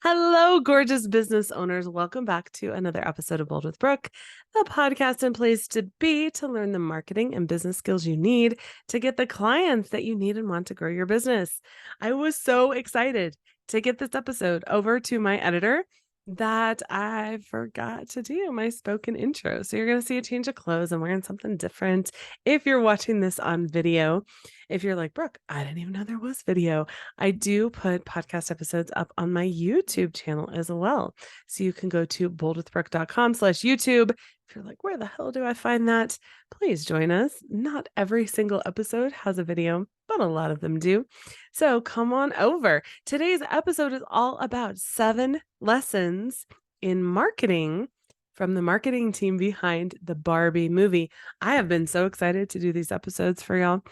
Hello, gorgeous business owners. Welcome back to another episode of Bold with Brooke, the podcast and place to be to learn the marketing and business skills you need to get the clients that you need and want to grow your business. I was so excited to get this episode over to my editor that I forgot to do my spoken intro. So you're going to see a change of clothes. I'm wearing something different. If you're watching this on video, if you're like, Brooke, I didn't even know there was video. I do put podcast episodes up on my YouTube channel as well. So you can go to boldwithbrooke.com/YouTube. If you're like, where the hell do I find that? Please join us. Not every single episode has a video, but a lot of them do. So come on over. Today's episode is all about 7 lessons in marketing from the marketing team behind the Barbie movie. I have been so excited to do these episodes for y'all.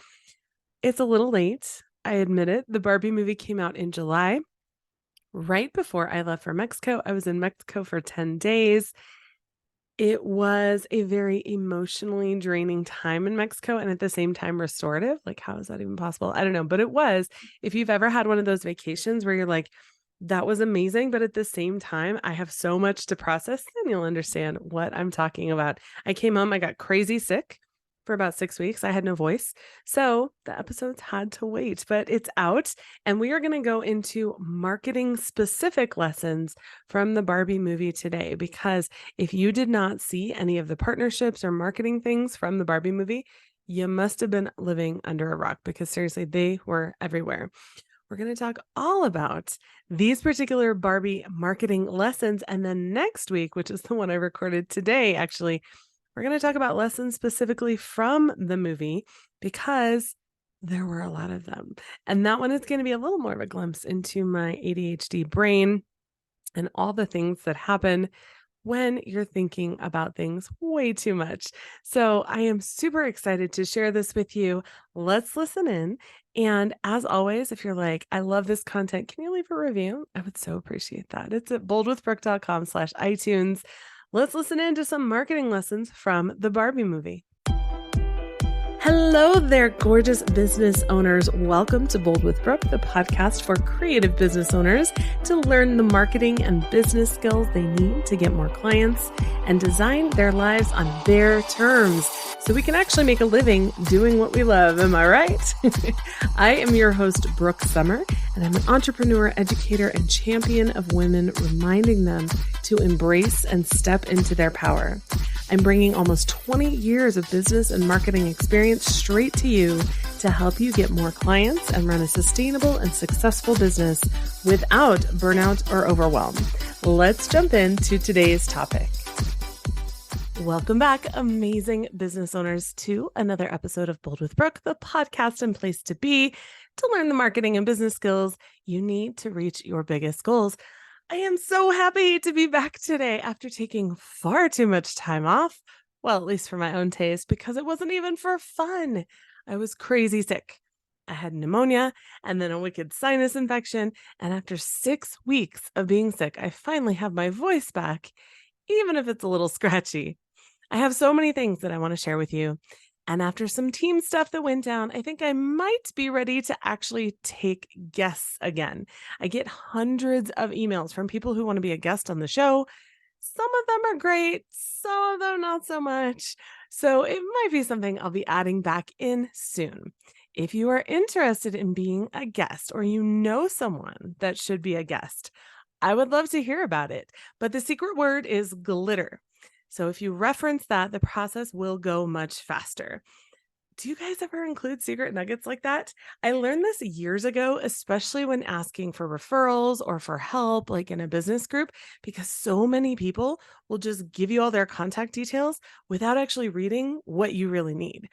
It's a little late. I admit it. The Barbie movie came out in July, right before I left for Mexico. I was in Mexico for 10 days. It was a very emotionally draining time in Mexico and at the same time restorative. Like, how is that even possible? I don't know, but it was. If you've ever had one of those vacations where you're like, that was amazing, but at the same time, I have so much to process, then you'll understand what I'm talking about. I came home, I got crazy sick for about 6 weeks. I had no voice. So the episodes had to wait, but it's out. And we are going to go into marketing specific lessons from the Barbie movie today, because if you did not see any of the partnerships or marketing things from the Barbie movie, you must have been living under a rock, because seriously, they were everywhere. We're going to talk all about these particular Barbie marketing lessons. And then next week, which is the one I recorded today, actually, we're going to talk about lessons specifically from the movie, because there were a lot of them. And that one is going to be a little more of a glimpse into my ADHD brain and all the things that happen when you're thinking about things way too much. So I am super excited to share this with you. Let's listen in. And as always, if you're like, I love this content, can you leave a review? I would so appreciate that. It's at boldwithbrooke.com/iTunes. Let's listen in to some marketing lessons from the Barbie movie. Hello there, gorgeous business owners. Welcome to Bold with Brooke, the podcast for creative business owners to learn the marketing and business skills they need to get more clients and design their lives on their terms, so we can actually make a living doing what we love. Am I right? I am your host, Brooke Summer, and I'm an entrepreneur, educator, and champion of women, reminding them to embrace and step into their power. I'm bringing almost 20 years of business and marketing experience straight to you to help you get more clients and run a sustainable and successful business without burnout or overwhelm. Let's jump into today's topic. Welcome back, amazing business owners, to another episode of Bold with Brooke, the podcast and place to be to learn the marketing and business skills you need to reach your biggest goals. I am so happy to be back today after taking far too much time off. Well, at least for my own taste, because it wasn't even for fun. I was crazy sick. I had pneumonia and then a wicked sinus infection. And after 6 weeks of being sick, I finally have my voice back, even if it's a little scratchy. I have so many things that I want to share with you. And after some team stuff that went down, I think I might be ready to actually take guests again. I get hundreds of emails from people who want to be a guest on the show. Some of them are great, some of them not so much. So it might be something I'll be adding back in soon. If you are interested in being a guest, or you know someone that should be a guest, I would love to hear about it. But the secret word is glitter. So if you reference that, the process will go much faster. Do you guys ever include secret nuggets like that? I learned this years ago, especially when asking for referrals or for help, like in a business group, because so many people will just give you all their contact details without actually reading what you really need.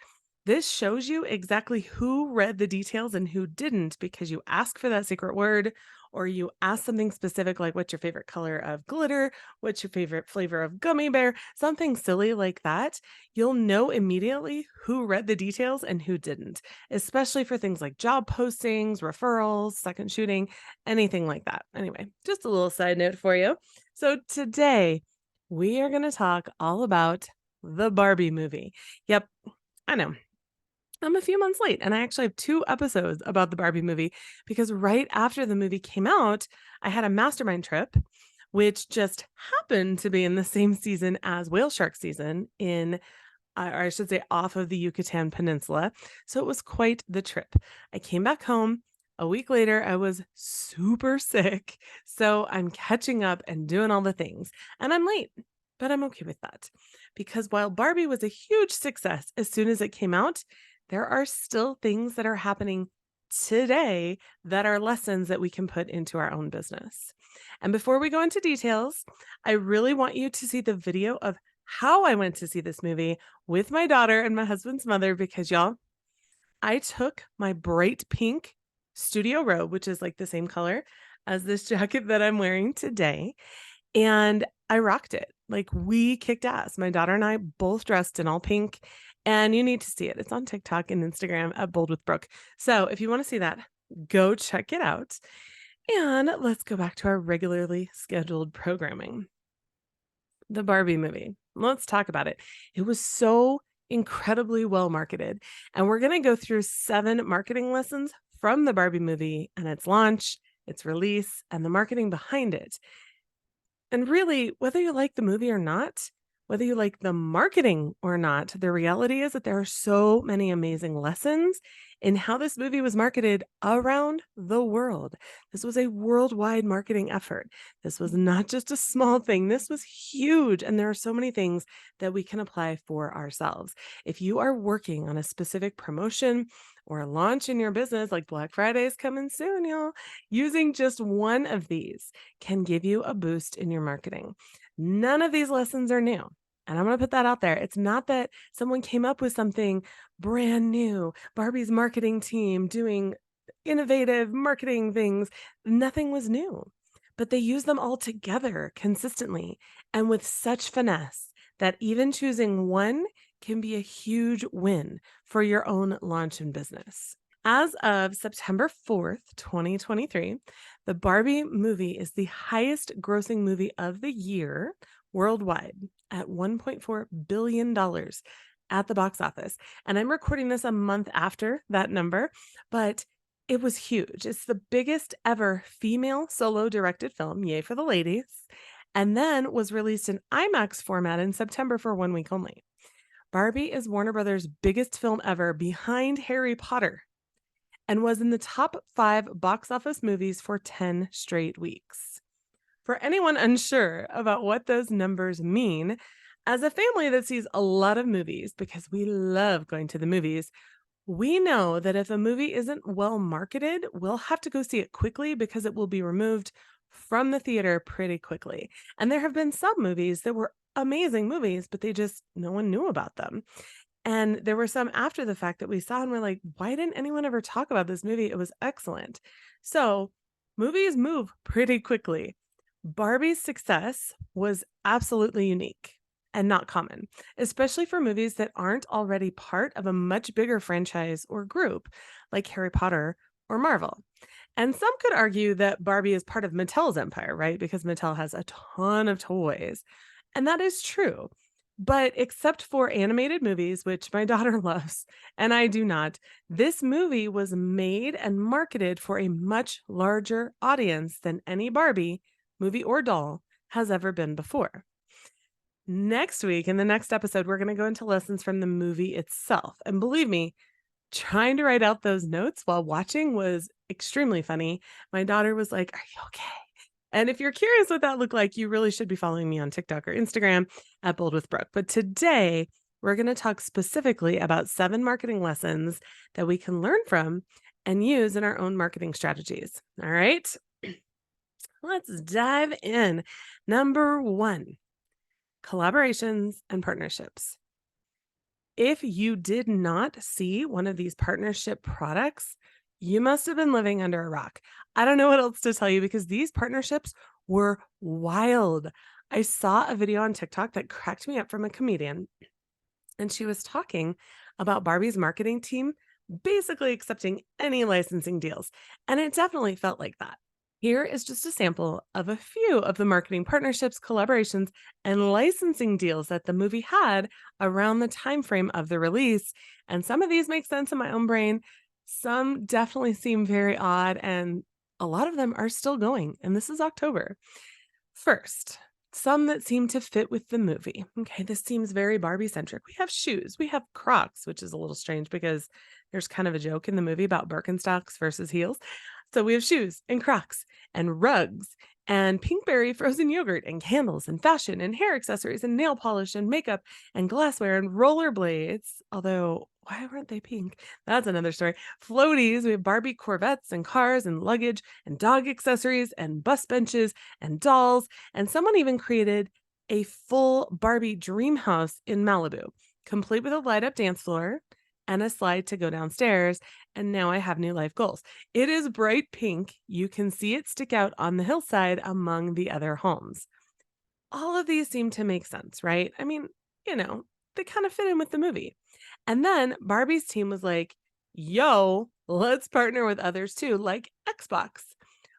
This shows you exactly who read the details and who didn't, because you ask for that secret word, or you ask something specific like, what's your favorite color of glitter? What's your favorite flavor of gummy bear? Something silly like that. You'll know immediately who read the details and who didn't, especially for things like job postings, referrals, second shooting, anything like that. Anyway, just a little side note for you. So today we are going to talk all about the Barbie movie. Yep, I know. I'm a few months late, and I actually have 2 episodes about the Barbie movie because right after the movie came out, I had a mastermind trip, which just happened to be in the same season as whale shark season or I should say off of the Yucatan Peninsula. So it was quite the trip. I came back home. A week later, I was super sick. So I'm catching up and doing all the things. And I'm late, but I'm okay with that. Because while Barbie was a huge success as soon as it came out, there are still things that are happening today that are lessons that we can put into our own business. And before we go into details, I really want you to see the video of how I went to see this movie with my daughter and my husband's mother because y'all, I took my bright pink studio robe, which is like the same color as this jacket that I'm wearing today, and I rocked it. Like we kicked ass. My daughter and I both dressed in all pink, and you need to see it. It's on TikTok and Instagram at Bold with Brooke. So if you want to see that, go check it out. And let's go back to our regularly scheduled programming. The Barbie movie. Let's talk about it. It was so incredibly well marketed. And we're going to go through 7 marketing lessons from the Barbie movie and its launch, its release, and the marketing behind it. And really, whether you like the movie or not, whether you like the marketing or not, the reality is that there are so many amazing lessons in how this movie was marketed around the world. This was a worldwide marketing effort. This was not just a small thing. This was huge. And there are so many things that we can apply for ourselves. If you are working on a specific promotion or a launch in your business, like Black Friday is coming soon, y'all, using just one of these can give you a boost in your marketing. None of these lessons are new. And I'm going to put that out there. It's not that someone came up with something brand new, Barbie's marketing team doing innovative marketing things. Nothing was new, but they use them all together consistently and with such finesse that even choosing one can be a huge win for your own launch and business. As of September 4th, 2023, the Barbie movie is the highest grossing movie of the year worldwide at $1.4 billion at the box office. And I'm recording this a month after that number, but it was huge. It's the biggest ever female solo directed film, yay for the ladies, and then was released in IMAX format in September for 1 week only. Barbie is Warner Brothers' biggest film ever behind Harry Potter and was in the top 5 box office movies for 10 straight weeks. For anyone unsure about what those numbers mean, as a family that sees a lot of movies because we love going to the movies, we know that if a movie isn't well marketed, we'll have to go see it quickly because it will be removed from the theater pretty quickly. And there have been some movies that were amazing movies, but no one knew about them. And there were some after the fact that we saw and we're like, why didn't anyone ever talk about this movie? It was excellent. So movies move pretty quickly. Barbie's success was absolutely unique and not common, especially for movies that aren't already part of a much bigger franchise or group like Harry Potter or Marvel. And some could argue that Barbie is part of Mattel's empire, right? Because Mattel has a ton of toys. And that is true. But except for animated movies, which my daughter loves and I do not, this movie was made and marketed for a much larger audience than any Barbie movie or doll has ever been before. Next week, in the next episode, we're going to go into lessons from the movie itself. And believe me, trying to write out those notes while watching was extremely funny. My daughter was like, "Are you okay?" And if you're curious what that looked like, you really should be following me on TikTok or Instagram at Bold with Brooke. But today, we're going to talk specifically about 7 marketing lessons that we can learn from and use in our own marketing strategies. All right, let's dive in. Number 1, collaborations and partnerships. If you did not see one of these partnership products, you must have been living under a rock. I don't know what else to tell you because these partnerships were wild. I saw a video on TikTok that cracked me up from a comedian, and she was talking about Barbie's marketing team basically accepting any licensing deals. And it definitely felt like that. Here is just a sample of a few of the marketing partnerships, collaborations, and licensing deals that the movie had around the time frame of the release. And some of these make sense in my own brain. Some definitely seem very odd, and a lot of them are still going. And this is October. First, some that seem to fit with the movie. Okay, this seems very Barbie centric. We have shoes, we have Crocs, which is a little strange because there's kind of a joke in the movie about Birkenstocks versus heels. So we have shoes and Crocs and rugs and Pinkberry frozen yogurt and candles and fashion and hair accessories and nail polish and makeup and glassware and rollerblades. Although, why weren't they pink? That's another story. Floaties, we have Barbie Corvettes and cars and luggage and dog accessories and bus benches and dolls. And someone even created a full Barbie dream house in Malibu, complete with a light up dance floor and a slide to go downstairs. And now I have new life goals. It is bright pink. You can see it stick out on the hillside among the other homes. All of these seem to make sense, right? I mean, you know, they kind of fit in with the movie. And then Barbie's team was like, yo, let's partner with others too, like Xbox,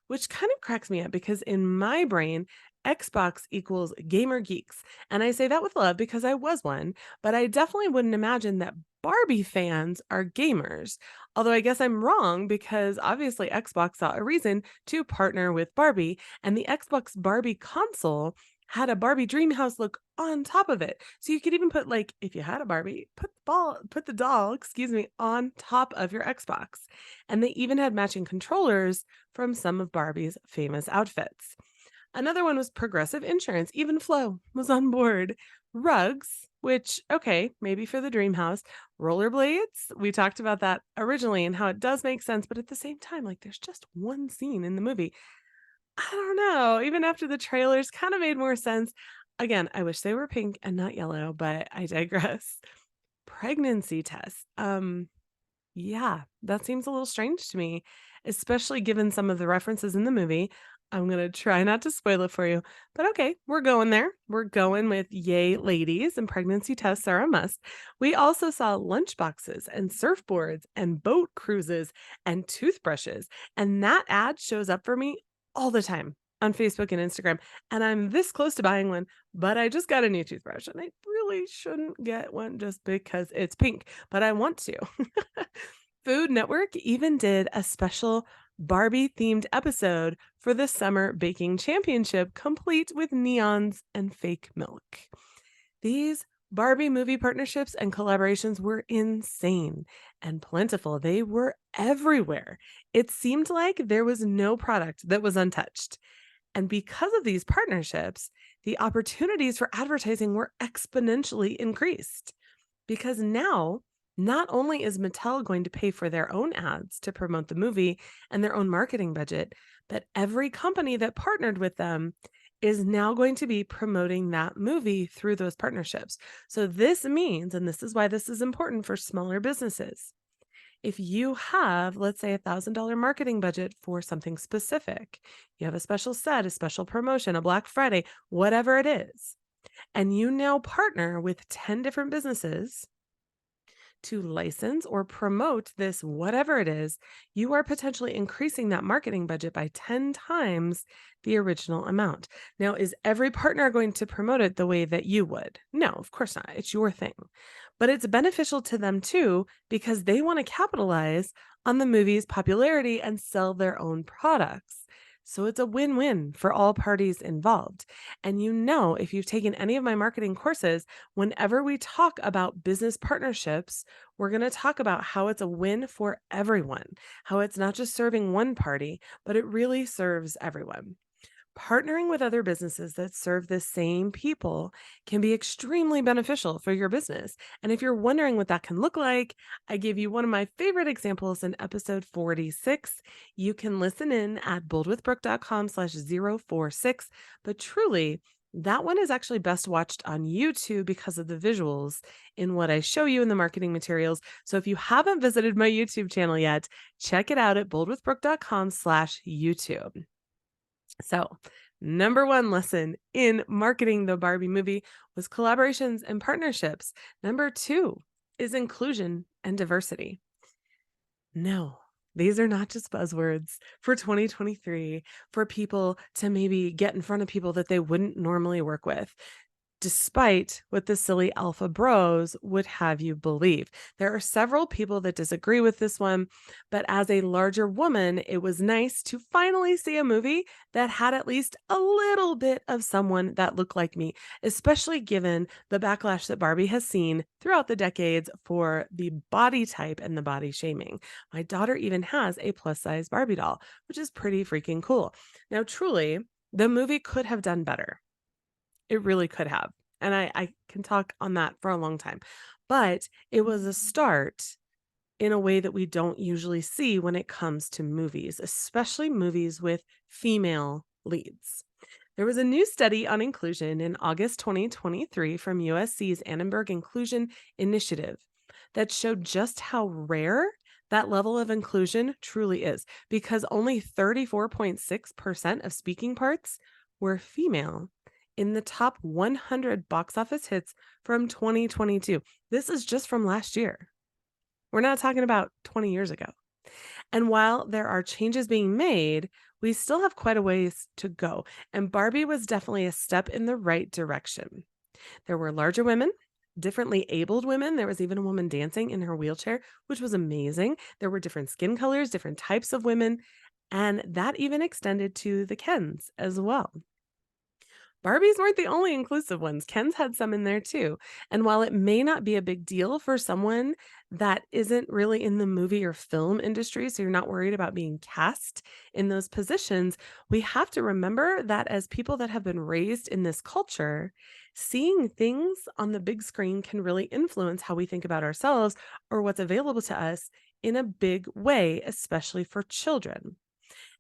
which kind of cracks me up because in my brain, Xbox equals gamer geeks. And I say that with love because I was one, but I definitely wouldn't imagine that Barbie fans are gamers. Although I guess I'm wrong because obviously Xbox saw a reason to partner with Barbie, and the Xbox Barbie console had a Barbie dream house look on top of it. So you could even put, like, if you had a Barbie, put the doll, excuse me, on top of your Xbox. And they even had matching controllers from some of Barbie's famous outfits. Another one was Progressive Insurance. Even Flo was on board. Rugs, which, okay, maybe for the dream house. Rollerblades, we talked about that originally and how it does make sense, but at the same time, like, there's just one scene in the movie. I don't know. Even after the trailers kind of made more sense. Again, I wish they were pink and not yellow, but I digress. Pregnancy tests. Yeah, that seems a little strange to me, especially given some of the references in the movie. I'm going to try not to spoil it for you, but okay, we're going there. We're going with yay, ladies, and pregnancy tests are a must. We also saw lunchboxes and surfboards and boat cruises and toothbrushes, and that ad shows up for me all the time on Facebook and Instagram. And I'm this close to buying one, but I just got a new toothbrush and I really shouldn't get one just because it's pink, but I want to. Food Network even did a special Barbie themed episode for the Summer Baking Championship, complete with neons and fake milk. These Barbie movie partnerships and collaborations were insane and plentiful. They were everywhere. It seemed like there was no product that was untouched. And because of these partnerships, the opportunities for advertising were exponentially increased. Because now, not only is Mattel going to pay for their own ads to promote the movie and their own marketing budget, but every company that partnered with them is now going to be promoting that movie through those partnerships. So this means, and this is why this is important for smaller businesses, if you have, let's say, $1,000 marketing budget for something specific, you have a special set, a special promotion, a Black Friday, whatever it is, and you now partner with 10 different businesses to license or promote this, whatever it is, you are potentially increasing that marketing budget by 10 times the original amount. Now, is every partner going to promote it the way that you would? No, of course not. It's your thing. But it's beneficial to them too, because they want to capitalize on the movie's popularity and sell their own products. So it's a win-win for all parties involved. And you know, if you've taken any of my marketing courses, whenever we talk about business partnerships, we're going to talk about how it's a win for everyone, how it's not just serving one party, but it really serves everyone. Partnering with other businesses that serve the same people can be extremely beneficial for your business. And if you're wondering what that can look like, I give you one of my favorite examples in episode 46. You can listen in at boldwithbrooke.com/046. But truly, that one is actually best watched on YouTube because of the visuals in what I show you in the marketing materials. So if you haven't visited my YouTube channel yet, check it out at boldwithbrooke.com/YouTube. So, number one lesson in marketing the Barbie movie was collaborations and partnerships. Number two is inclusion and diversity. No, These are not just buzzwords for 2023 for people to maybe get in front of people that they wouldn't normally work with, despite what the silly alpha bros would have you believe. There are several people that disagree with this one, but as a larger woman, it was nice to finally see a movie that had at least a little bit of someone that looked like me, especially given the backlash that Barbie has seen throughout the decades for the body type and the body shaming. My daughter even has a plus size Barbie doll, which is pretty freaking cool. Now, truly, the movie could have done better. It really could have. And I can talk on that for a long time. But it was a start in a way that we don't usually see when it comes to movies, especially movies with female leads. There was a new study on inclusion in August 2023 from USC's Annenberg Inclusion Initiative that showed just how rare that level of inclusion truly is, because only 34.6% of speaking parts were female in the top 100 box office hits from 2022. This is just from last year. We're not talking about 20 years ago. And while there are changes being made, we still have quite a ways to go. And Barbie was definitely a step in the right direction. There were larger women, differently abled women. There was even a woman dancing in her wheelchair, which was amazing. There were different skin colors, different types of women, and that even extended to the Kens as well. Barbies weren't the only inclusive ones. Ken's had some in there too. And while it may not be a big deal for someone that isn't really in the movie or film industry, so you're not worried about being cast in those positions, we have to remember that as people that have been raised in this culture, seeing things on the big screen can really influence how we think about ourselves or what's available to us in a big way, especially for children.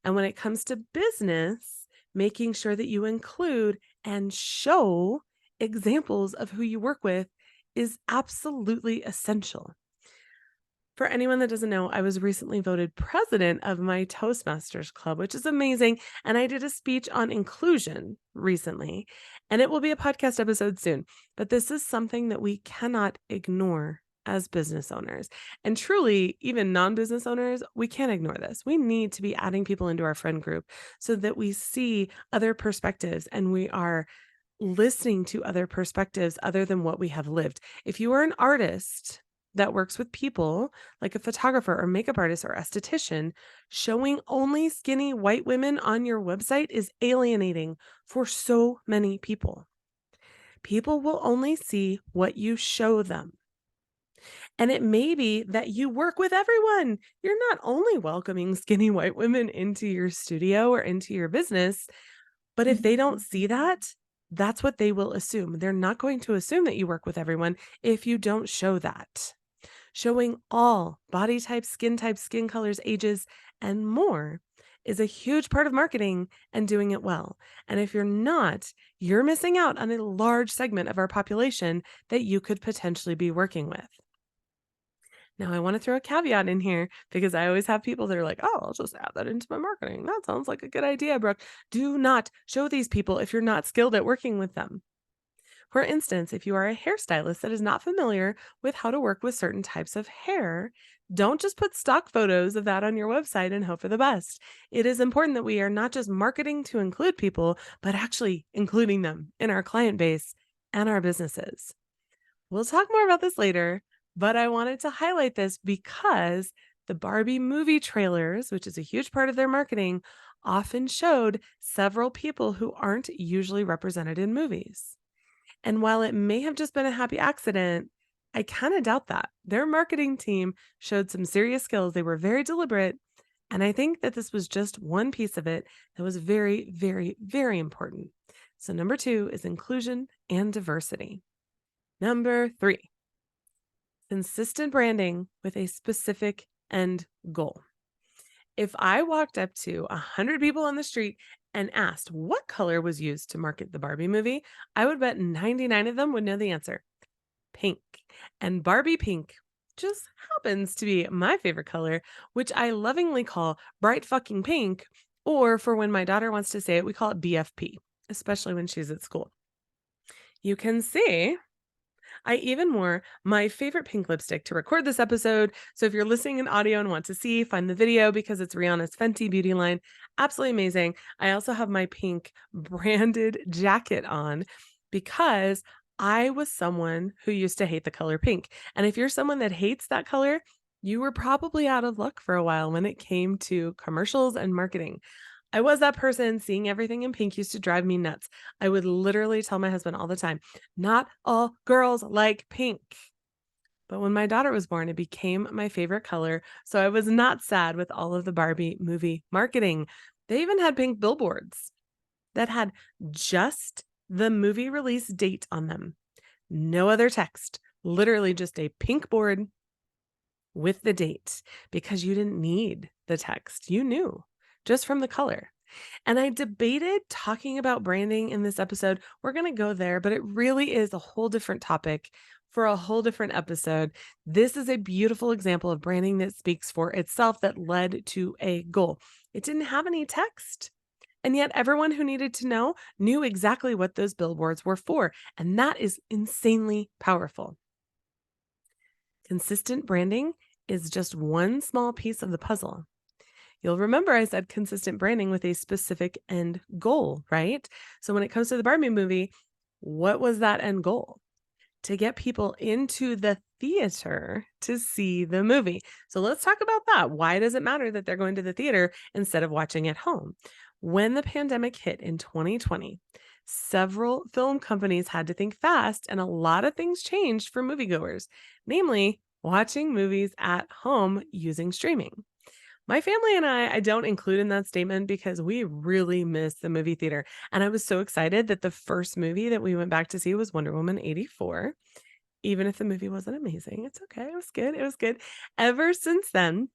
And when it comes to business, making sure that you include and show examples of who you work with is absolutely essential. For anyone that doesn't know, I was recently voted president of my Toastmasters Club, which is amazing. And I did a speech on inclusion recently, and it will be a podcast episode soon. But this is something that we cannot ignore as business owners. And truly, even non business owners, we can't ignore this. We need to be adding people into our friend group so that we see other perspectives and we are listening to other perspectives other than what we have lived. If you are an artist that works with people, like a photographer or makeup artist or esthetician, showing only skinny white women on your website is alienating for so many people. People will only see what you show them. And it may be that you work with everyone. You're not only welcoming skinny white women into your studio or into your business, but if they don't see that, that's what they will assume. They're not going to assume that you work with everyone if you don't show that. Showing all body types, skin colors, ages, and more is a huge part of marketing and doing it well. And if you're not, you're missing out on a large segment of our population that you could potentially be working with. Now, I want to throw a caveat in here because I always have people that are like, oh, I'll just add that into my marketing. That sounds like a good idea, Brooke. Do not show these people if you're not skilled at working with them. For instance, if you are a hairstylist that is not familiar with how to work with certain types of hair, don't just put stock photos of that on your website and hope for the best. It is important that we are not just marketing to include people, but actually including them in our client base and our businesses. We'll talk more about this later, but I wanted to highlight this because the Barbie movie trailers, which is a huge part of their marketing, often showed several people who aren't usually represented in movies. And while it may have just been a happy accident, I kind of doubt that. Their marketing team showed some serious skills. They were very deliberate. And I think that this was just one piece of it that was very, very, very important. So number 2 is inclusion and diversity. Number 3, consistent branding with a specific end goal. If I walked up to 100 people on the street and asked what color was used to market the Barbie movie, I would bet 99 of them would know the answer: pink. And Barbie pink just happens to be my favorite color, which I lovingly call bright fucking pink, or for when my daughter wants to say it, we call it BFP, especially when she's at school. You can see I even wore my favorite pink lipstick to record this episode. So if you're listening in audio and want to see, find the video because it's Rihanna's Fenty beauty line. Absolutely amazing. I also have my pink branded jacket on because I was someone who used to hate the color pink. And if you're someone that hates that color, you were probably out of luck for a while when it came to commercials and marketing. I was that person. Seeing everything in pink used to drive me nuts. I would literally tell my husband all the time, not all girls like pink. But when my daughter was born, it became my favorite color. So I was not sad with all of the Barbie movie marketing. They even had pink billboards that had just the movie release date on them. No other text, literally just a pink board with the date because you didn't need the text. You knew just from the color. And I debated talking about branding in this episode. We're going to go there, but it really is a whole different topic for a whole different episode. This is a beautiful example of branding that speaks for itself that led to a goal. It didn't have any text. And yet everyone who needed to know knew exactly what those billboards were for. And that is insanely powerful. Consistent branding is just one small piece of the puzzle. You'll remember I said consistent branding with a specific end goal, right? So when it comes to the Barbie movie, what was that end goal? To get people into the theater to see the movie. So let's talk about that. Why does it matter that they're going to the theater instead of watching at home? When the pandemic hit in 2020, several film companies had to think fast and a lot of things changed for moviegoers, namely watching movies at home using streaming. My family and I don't include in that statement because we really miss the movie theater. And I was so excited that the first movie that we went back to see was Wonder Woman 84. Even if the movie wasn't amazing, it's okay. It was good. It was good. Ever since then,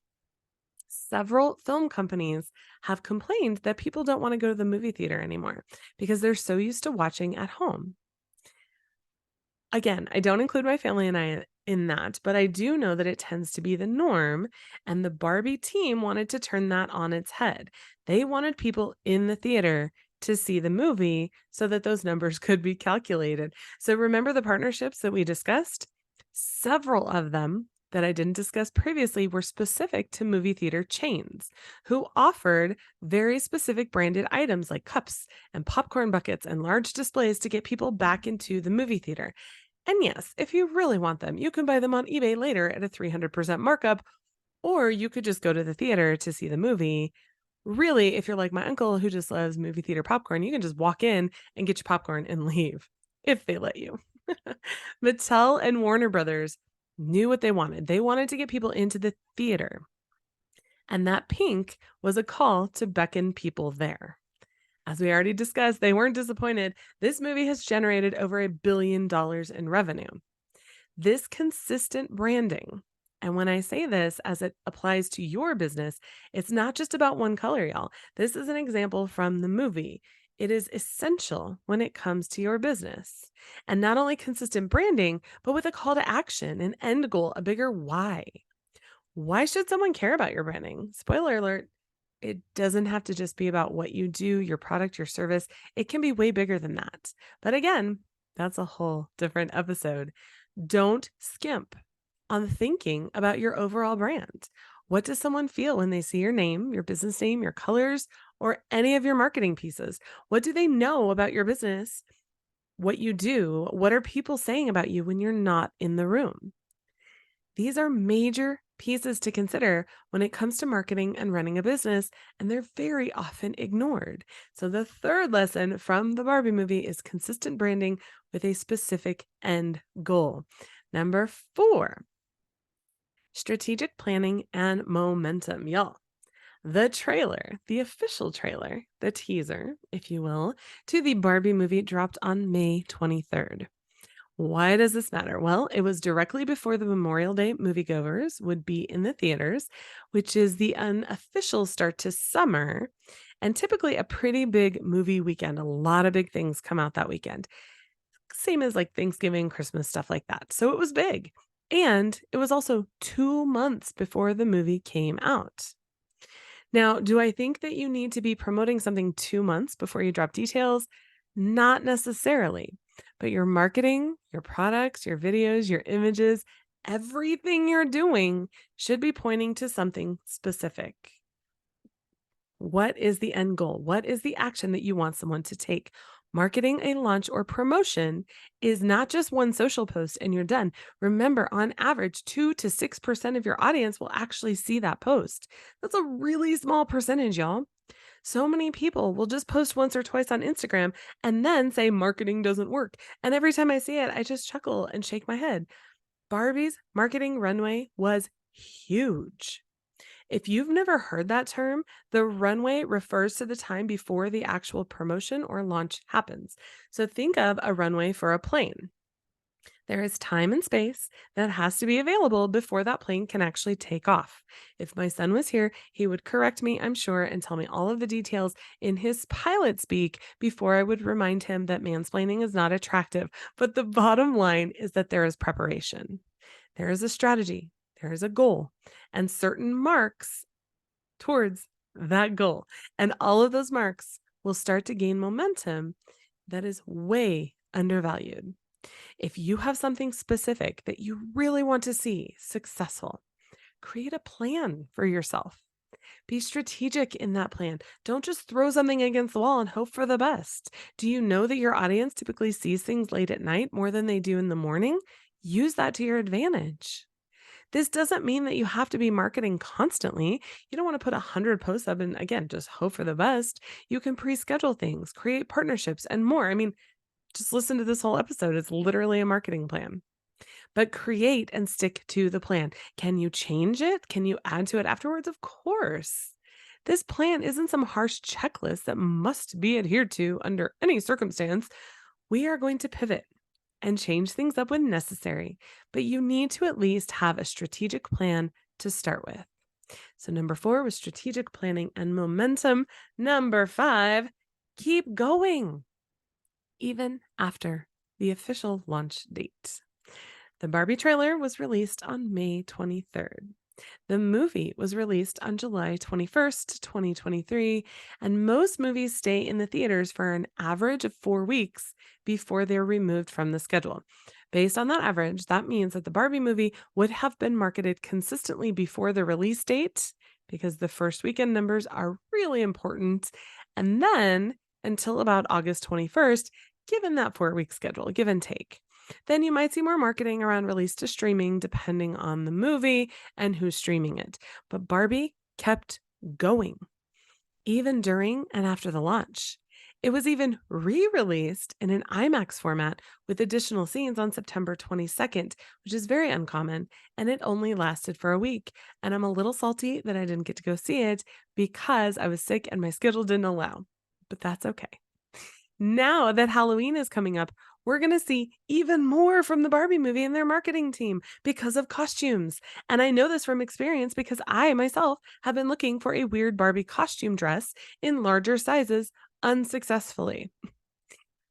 several film companies have complained that people don't want to go to the movie theater anymore because they're so used to watching at home. Again, I don't include my family and I in that, but I do know that it tends to be the norm, and the Barbie team wanted to turn that on its head. They wanted people in the theater to see the movie so that those numbers could be calculated. So remember the partnerships that we discussed? Several of them that I didn't discuss previously were specific to movie theater chains who offered very specific branded items like cups and popcorn buckets and large displays to get people back into the movie theater. And yes, if you really want them, you can buy them on eBay later at a 300% markup, or you could just go to the theater to see the movie. Really, if you're like my uncle who just loves movie theater popcorn, you can just walk in and get your popcorn and leave if they let you. Mattel and Warner Brothers knew what they wanted. They wanted to get people into the theater. And that pink was a call to beckon people there. As we already discussed, they weren't disappointed. This movie has generated over $1 billion in revenue. This consistent branding, and when I say this as it applies to your business, it's not just about one color, y'all. This is an example from the movie. It is essential when it comes to your business. And not only consistent branding, but with a call to action, an end goal, a bigger why. Why should someone care about your branding? Spoiler alert, it doesn't have to just be about what you do, your product, your service. It can be way bigger than that. But again, that's a whole different episode. Don't skimp on thinking about your overall brand. What does someone feel when they see your name, your business name, your colors, or any of your marketing pieces? What do they know about your business? What you do? What are people saying about you when you're not in the room? These are major pieces to consider when it comes to marketing and running a business, and they're very often ignored. So the third lesson from the Barbie movie is consistent branding with a specific end goal. Number 4, strategic planning and momentum. Y'all, the trailer, the official trailer, the teaser, if you will, to the Barbie movie dropped on May 23rd. Why does this matter? Well, it was directly before the Memorial Day moviegoers would be in the theaters, which is the unofficial start to summer, and typically a pretty big movie weekend. A lot of big things come out that weekend. Same as like Thanksgiving, Christmas, stuff like that. So it was big. And it was also 2 months before the movie came out. Now, do I think that you need to be promoting something 2 months before you drop details? Not necessarily. But your marketing, your products, your videos, your images, everything you're doing should be pointing to something specific. What is the end goal? What is the action that you want someone to take? Marketing a launch or promotion is not just one social post and you're done. Remember, on average, 2 to 6% of your audience will actually see that post. That's a really small percentage, y'all. So many people will just post once or twice on Instagram and then say marketing doesn't work. And every time I see it, I just chuckle and shake my head. Barbie's marketing runway was huge. If you've never heard that term, the runway refers to the time before the actual promotion or launch happens. So think of a runway for a plane. There is time and space that has to be available before that plane can actually take off. If my son was here, he would correct me, I'm sure, and tell me all of the details in his pilot speak before I would remind him that mansplaining is not attractive. But the bottom line is that there is preparation, there is a strategy, there is a goal, and certain marks towards that goal. And all of those marks will start to gain momentum that is way undervalued. If you have something specific that you really want to see successful, create a plan for yourself. Be strategic in that plan. Don't just throw something against the wall and hope for the best. Do you know that your audience typically sees things late at night more than they do in the morning? Use that to your advantage. This doesn't mean that you have to be marketing constantly. You don't want to put 100 posts up and, again, just hope for the best. You can pre-schedule things, create partnerships, and more. I mean, just listen to this whole episode. It's literally a marketing plan. But create and stick to the plan. Can you change it? Can you add to it afterwards? Of course. This plan isn't some harsh checklist that must be adhered to under any circumstance. We are going to pivot and change things up when necessary, but you need to at least have a strategic plan to start with. So, number 4 was strategic planning and momentum. Number 5, keep going, even after the official launch date. The Barbie trailer was released on May 23rd. The movie was released on July 21st, 2023, and most movies stay in the theaters for an average of 4 weeks before they're removed from the schedule. Based on that average, that means that the Barbie movie would have been marketed consistently before the release date because the first weekend numbers are really important, and then until about August 21st, given that 4-week schedule, give and take. Then you might see more marketing around release to streaming depending on the movie and who's streaming it. But Barbie kept going, even during and after the launch. It was even re-released in an IMAX format with additional scenes on September 22nd, which is very uncommon, and it only lasted for a week. And I'm a little salty that I didn't get to go see it because I was sick and my schedule didn't allow. But that's okay. Now that Halloween is coming up, we're going to see even more from the Barbie movie and their marketing team because of costumes. And I know this from experience because I myself have been looking for a weird Barbie costume dress in larger sizes unsuccessfully.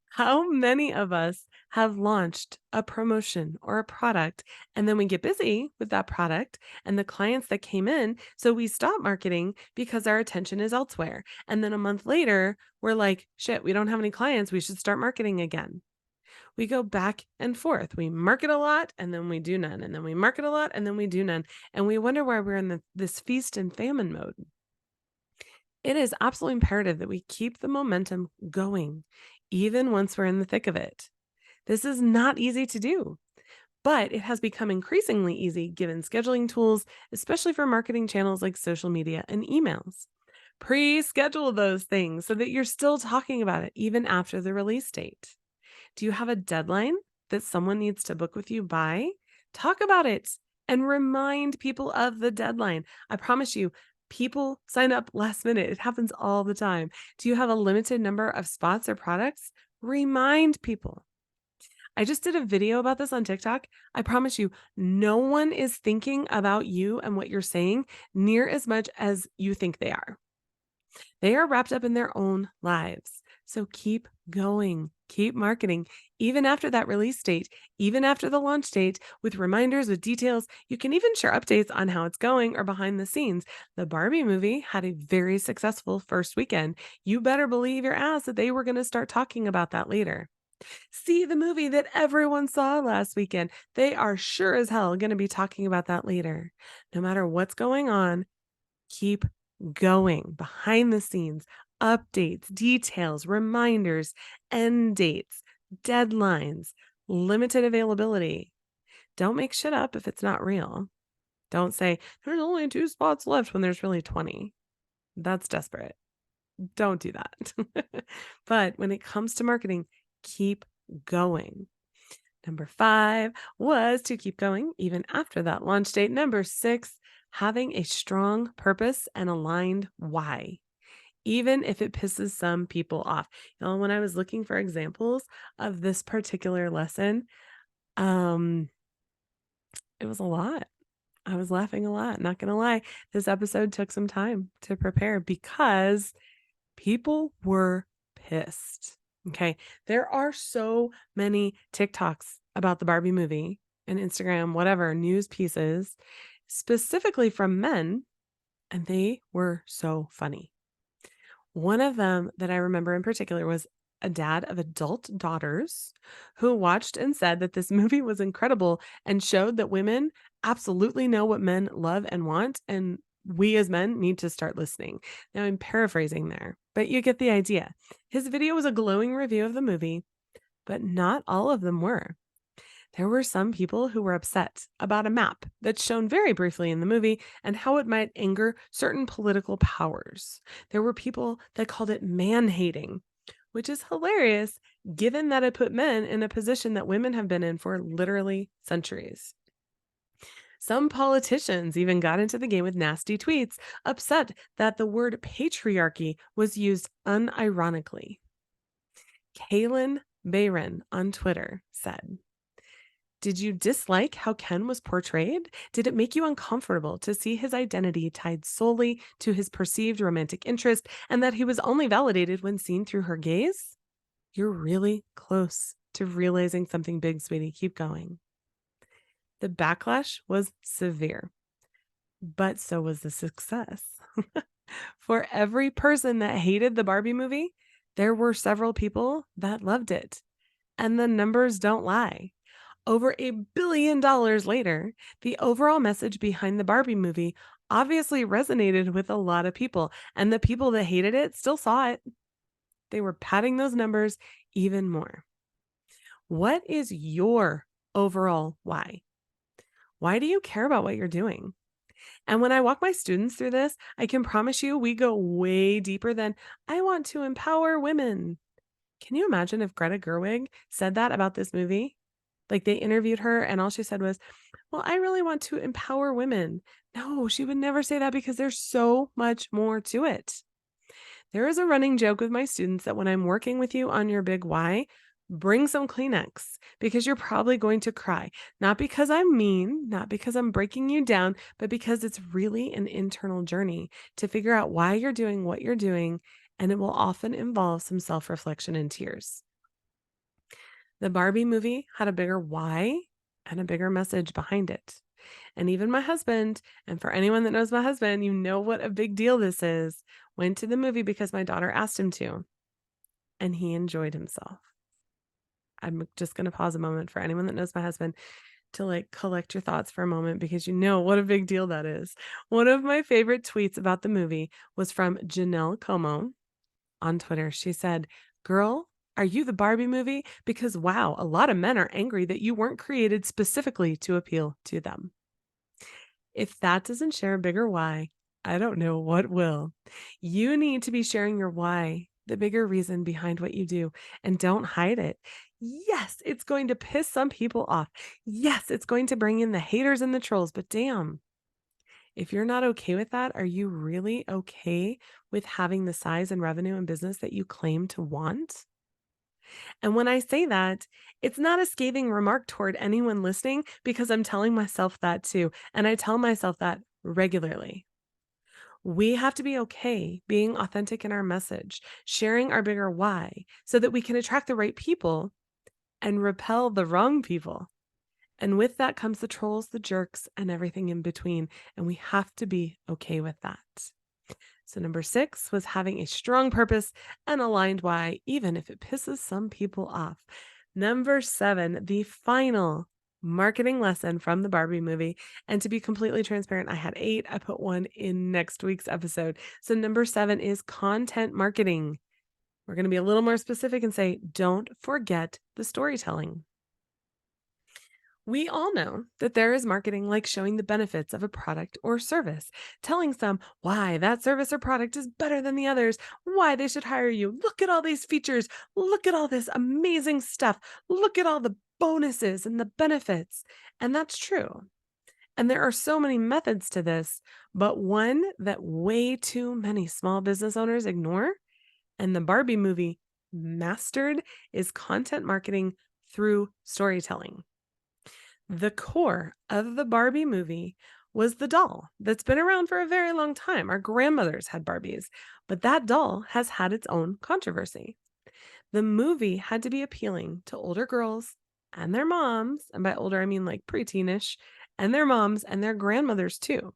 How many of us have launched a promotion or a product and then we get busy with that product and the clients that came in, so we stop marketing because our attention is elsewhere. And then a month later, we're like, shit, we don't have any clients. We should start marketing again. We go back and forth. We market a lot and then we do none. And then we market a lot and then we do none. And we wonder why we're in this feast and famine mode. It is absolutely imperative that we keep the momentum going, even once we're in the thick of it. This is not easy to do, but it has become increasingly easy given scheduling tools, especially for marketing channels like social media and emails. Pre-schedule those things so that you're still talking about it even after the release date. Do you have a deadline that someone needs to book with you by? Talk about it and remind people of the deadline. I promise you, people sign up last minute. It happens all the time. Do you have a limited number of spots or products? Remind people. I just did a video about this on TikTok. I promise you, no one is thinking about you and what you're saying near as much as you think they are. They are wrapped up in their own lives. So keep going, keep marketing, even after that release date, even after the launch date, with reminders, with details. You can even share updates on how it's going or behind the scenes. The Barbie movie had a very successful first weekend. You better believe your ass that they were going to start talking about that later. See the movie that everyone saw last weekend. They are sure as hell going to be talking about that later. No matter what's going on, keep going behind the scenes, updates, details, reminders, end dates, deadlines, limited availability. Don't make shit up if it's not real. Don't say there's only 2 spots left when there's really 20. That's desperate. Don't do that. But when it comes to marketing, keep going. Number 5 was to keep going even after that launch date. Number 6, having a strong purpose and aligned why, even if it pisses some people off. When I was looking for examples of this particular lesson, um, it was a lot. I was laughing a lot, not gonna lie. This episode took some time to prepare because people were pissed. Okay. There are so many TikToks about the Barbie movie and Instagram, whatever, news pieces, specifically from men, and they were so funny. One of them that I remember in particular was a dad of adult daughters who watched and said that this movie was incredible and showed that women absolutely know what men love and want, and we as men need to start listening. Now, I'm paraphrasing there, but you get the idea. His video was a glowing review of the movie, but not all of them were. There were some people who were upset about a map that's shown very briefly in the movie and how it might anger certain political powers. There were people that called it man-hating, which is hilarious given that it put men in a position that women have been in for literally centuries. Some politicians even got into the game with nasty tweets, upset that the word patriarchy was used unironically. Kaylin Bayron on Twitter said, "Did you dislike how Ken was portrayed? Did it make you uncomfortable to see his identity tied solely to his perceived romantic interest and that he was only validated when seen through her gaze? You're really close to realizing something big, sweetie. Keep going." The backlash was severe, but so was the success. For every person that hated the Barbie movie, there were several people that loved it. And the numbers don't lie. Over $1 billion later, the overall message behind the Barbie movie obviously resonated with a lot of people, and the people that hated it still saw it. They were padding those numbers even more. What is your overall why? Why do you care about what you're doing? And when I walk my students through this, I can promise you we go way deeper than "I want to empower women." Can you imagine if Greta Gerwig said that about this movie? Like they interviewed her and all she said was, "Well, I really want to empower women." No, she would never say that because there's so much more to it. There is a running joke with my students that when I'm working with you on your big why, bring some Kleenex because you're probably going to cry. Not because I'm mean, not because I'm breaking you down, but because it's really an internal journey to figure out why you're doing what you're doing, and it will often involve some self-reflection and tears. The Barbie movie had a bigger why and a bigger message behind it. And even my husband, and for anyone that knows my husband, you know what a big deal this is, went to the movie because my daughter asked him to, and he enjoyed himself. I'm just going to pause a moment for anyone that knows my husband to collect your thoughts for a moment because you know what a big deal that is. One of my favorite tweets about the movie was from Janelle Como on Twitter. She said, "Girl, are you the Barbie movie? Because wow, a lot of men are angry that you weren't created specifically to appeal to them." If that doesn't share a bigger why, I don't know what will. You need to be sharing your why, the bigger reason behind what you do, and don't hide it. Yes, it's going to piss some people off. Yes, it's going to bring in the haters and the trolls, but damn, if you're not okay with that, are you really okay with having the size and revenue and business that you claim to want? And when I say that, it's not a scathing remark toward anyone listening because I'm telling myself that too. And I tell myself that regularly. We have to be okay being authentic in our message, sharing our bigger why so that we can attract the right people and repel the wrong people. And with that comes the trolls, the jerks, and everything in between. And we have to be okay with that. So number 6 was having a strong purpose and aligned why, even if it pisses some people off. Number 7, the final marketing lesson from the Barbie movie. And to be completely transparent, I had 8. I put one in next week's episode. So number 7 is content marketing. We're going to be a little more specific and say, don't forget the storytelling. We all know that there is marketing like showing the benefits of a product or service, telling some why that service or product is better than the others, why they should hire you. Look at all these features. Look at all this amazing stuff. Look at all the bonuses and the benefits. And that's true. And there are so many methods to this, but one that way too many small business owners ignore, and the Barbie movie mastered, is content marketing through storytelling. The core of the Barbie movie was the doll that's been around for a very long time. Our grandmothers had Barbies, but that doll has had its own controversy. The movie had to be appealing to older girls and their moms, and by older I mean like preteenish, and their moms and their grandmothers too.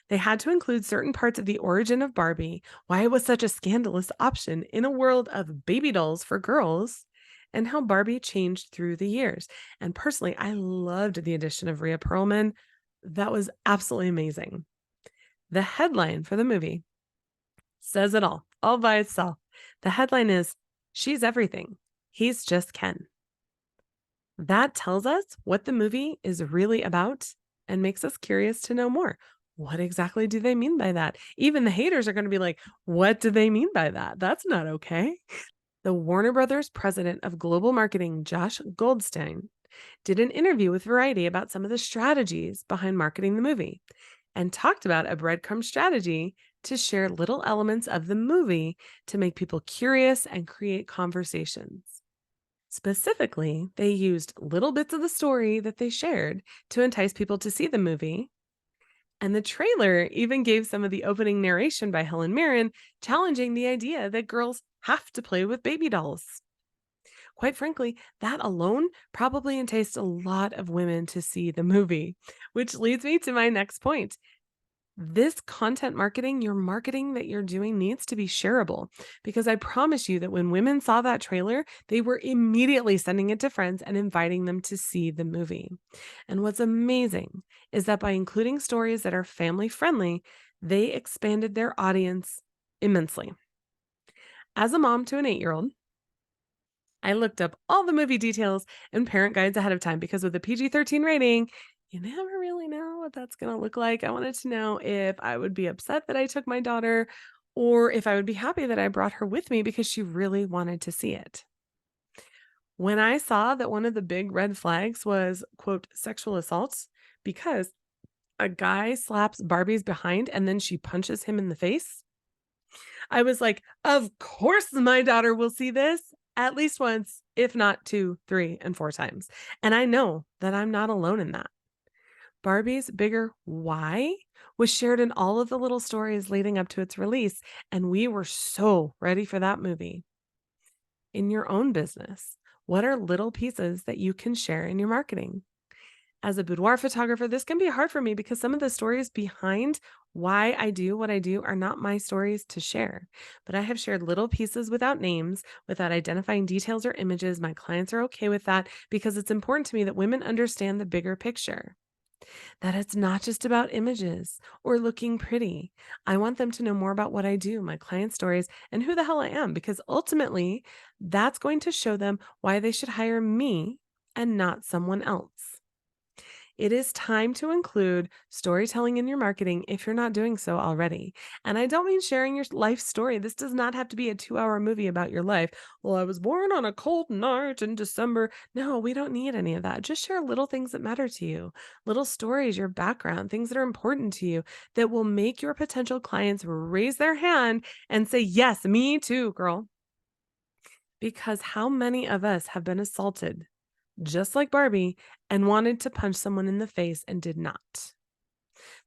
They had to include certain parts of the origin of Barbie, why it was such a scandalous option in a world of baby dolls for girls, and how Barbie changed through the years. And personally, I loved the addition of Rhea Perlman. That was absolutely amazing. The headline for the movie says it all by itself. The headline is, "She's everything. He's just Ken." That tells us what the movie is really about and makes us curious to know more. What exactly do they mean by that? Even the haters are going to be like, what do they mean by that? That's not okay. The Warner Brothers president of global marketing, Josh Goldstein, did an interview with Variety about some of the strategies behind marketing the movie and talked about a breadcrumb strategy to share little elements of the movie to make people curious and create conversations. Specifically, they used little bits of the story that they shared to entice people to see the movie. And the trailer even gave some of the opening narration by Helen Mirren, challenging the idea that girls have to play with baby dolls. Quite frankly, that alone probably enticed a lot of women to see the movie, which leads me to my next point. This content marketing, your marketing that you're doing, needs to be shareable, because I promise you that when women saw that trailer, they were immediately sending it to friends and inviting them to see the movie. And what's amazing is that by including stories that are family friendly, they expanded their audience immensely. As a mom to an 8-year-old, I looked up all the movie details and parent guides ahead of time, because with a PG-13 rating, you never really know what that's going to look like. I wanted to know if I would be upset that I took my daughter, or if I would be happy that I brought her with me because she really wanted to see it. When I saw that one of the big red flags was, quote, sexual assault, because a guy slaps Barbie's behind and then she punches him in the face, I was like, of course my daughter will see this at least once, if not 2, 3, and 4 times. And I know that I'm not alone in that. Barbie's bigger why was shared in all of the little stories leading up to its release, and we were so ready for that movie. In your own business, what are little pieces that you can share in your marketing? As a boudoir photographer, this can be hard for me because some of the stories behind why I do what I do are not my stories to share. But I have shared little pieces without names, without identifying details or images. My clients are okay with that because it's important to me that women understand the bigger picture, that it's not just about images or looking pretty. I want them to know more about what I do, my client stories, and who the hell I am, because ultimately that's going to show them why they should hire me and not someone else. It is time to include storytelling in your marketing if you're not doing so already. And I don't mean sharing your life story. This does not have to be a 2-hour movie about your life. Well, I was born on a cold night in December. No, we don't need any of that. Just share little things that matter to you, little stories, your background, things that are important to you that will make your potential clients raise their hand and say, yes, me too, girl. Because how many of us have been assaulted just like Barbie, and wanted to punch someone in the face and did not?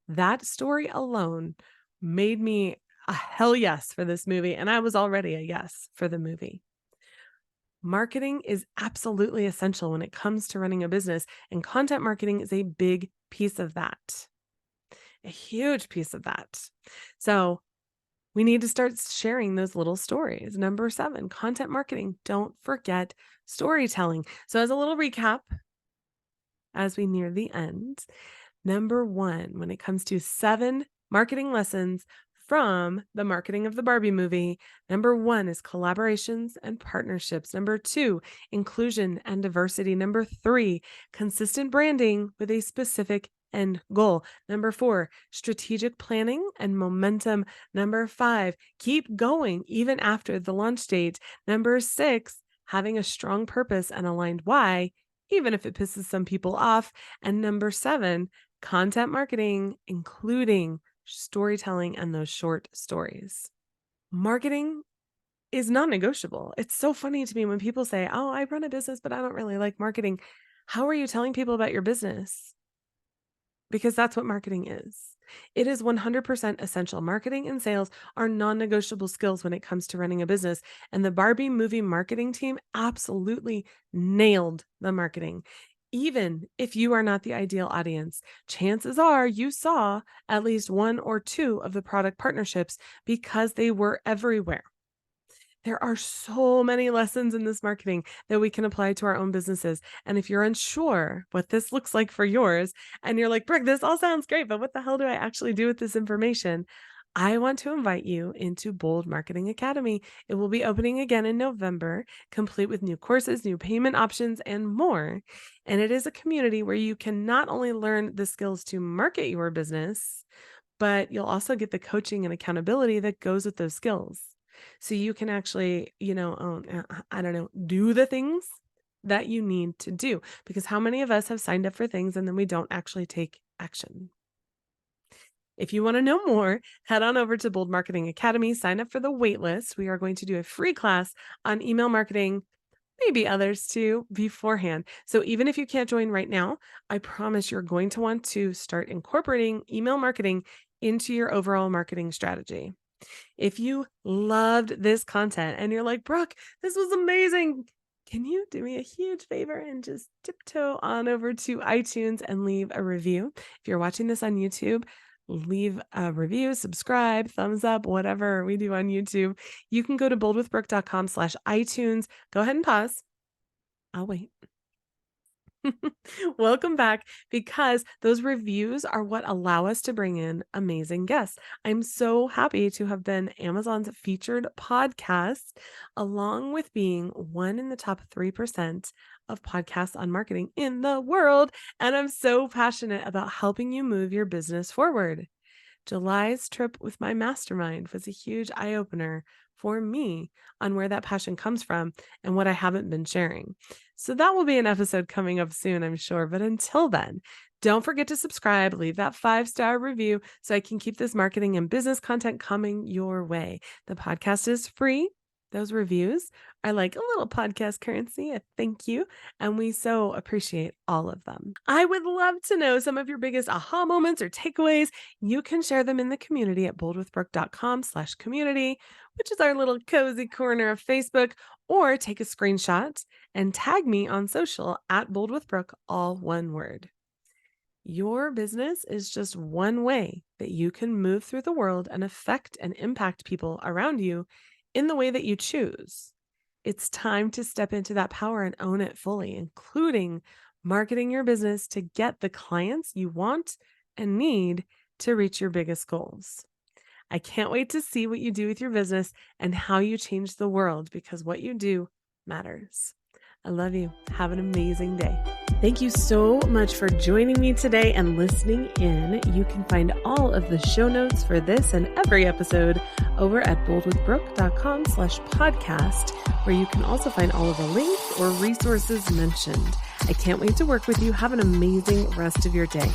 That story alone made me a hell yes for this movie, and I was already a yes for the movie. Marketing is absolutely essential when it comes to running a business, and content marketing is a big piece of that, a huge piece of that. So We need to start sharing those little stories. Number 7, content marketing. Don't forget storytelling. So as a little recap, as we near the end, number 1, when it comes to 7 marketing lessons from the marketing of the Barbie movie, number 1 is collaborations and partnerships. Number 2, inclusion and diversity. Number 3, consistent branding with a specific end goal. Number 4, strategic planning and momentum. Number 5, keep going even after the launch date. Number 6, having a strong purpose and aligned why, even if it pisses some people off. And number 7, content marketing, including storytelling and those short stories. Marketing is non-negotiable. It's so funny to me when people say, "Oh, I run a business, but I don't really like marketing." How are you telling people about your business? Because that's what marketing is. It is 100% essential. Marketing and sales are non-negotiable skills when it comes to running a business. And the Barbie movie marketing team absolutely nailed the marketing. Even if you are not the ideal audience, chances are you saw at least 1 or 2 of the product partnerships because they were everywhere. There are so many lessons in this marketing that we can apply to our own businesses. And if you're unsure what this looks like for yours, and you're like, "Brooke, this all sounds great, but what the hell do I actually do with this information?" I want to invite you into Bold Marketing Academy. It will be opening again in November, complete with new courses, new payment options, and more. And it is a community where you can not only learn the skills to market your business, but you'll also get the coaching and accountability that goes with those skills. So you can actually, do the things that you need to do. Because how many of us have signed up for things and then we don't actually take action? If you want to know more, head on over to Bold Marketing Academy, sign up for the waitlist. We are going to do a free class on email marketing, maybe others too, beforehand. So even if you can't join right now, I promise you're going to want to start incorporating email marketing into your overall marketing strategy. If you loved this content and you're like, "Brooke, this was amazing," can you do me a huge favor and just tiptoe on over to iTunes and leave a review? If you're watching this on YouTube, leave a review, subscribe, thumbs up, whatever we do on YouTube. You can go to boldwithbrooke.com/iTunes. Go ahead and pause. I'll wait. Welcome back, because those reviews are what allow us to bring in amazing guests. I'm so happy to have been Amazon's featured podcast, along with being one in the top 3% of podcasts on marketing in the world. And I'm so passionate about helping you move your business forward. July's trip with my mastermind was a huge eye-opener for me on where that passion comes from and what I haven't been sharing. So that will be an episode coming up soon, I'm sure. But until then, don't forget to subscribe, leave that 5-star review so I can keep this marketing and business content coming your way. The podcast is free. Those reviews are like a little podcast currency, a thank you, and we so appreciate all of them. I would love to know some of your biggest aha moments or takeaways. You can share them in the community at boldwithbrooke.com/community, which is our little cozy corner of Facebook, or take a screenshot and tag me on social at boldwithbrooke, all one word. Your business is just one way that you can move through the world and affect and impact people around you in the way that you choose. It's time to step into that power and own it fully, including marketing your business to get the clients you want and need to reach your biggest goals. I can't wait to see what you do with your business and how you change the world, because what you do matters. I love you. Have an amazing day. Thank you so much for joining me today and listening in. You can find all of the show notes for this and every episode over at boldwithbrooke.com/podcast, where you can also find all of the links or resources mentioned. I can't wait to work with you. Have an amazing rest of your day.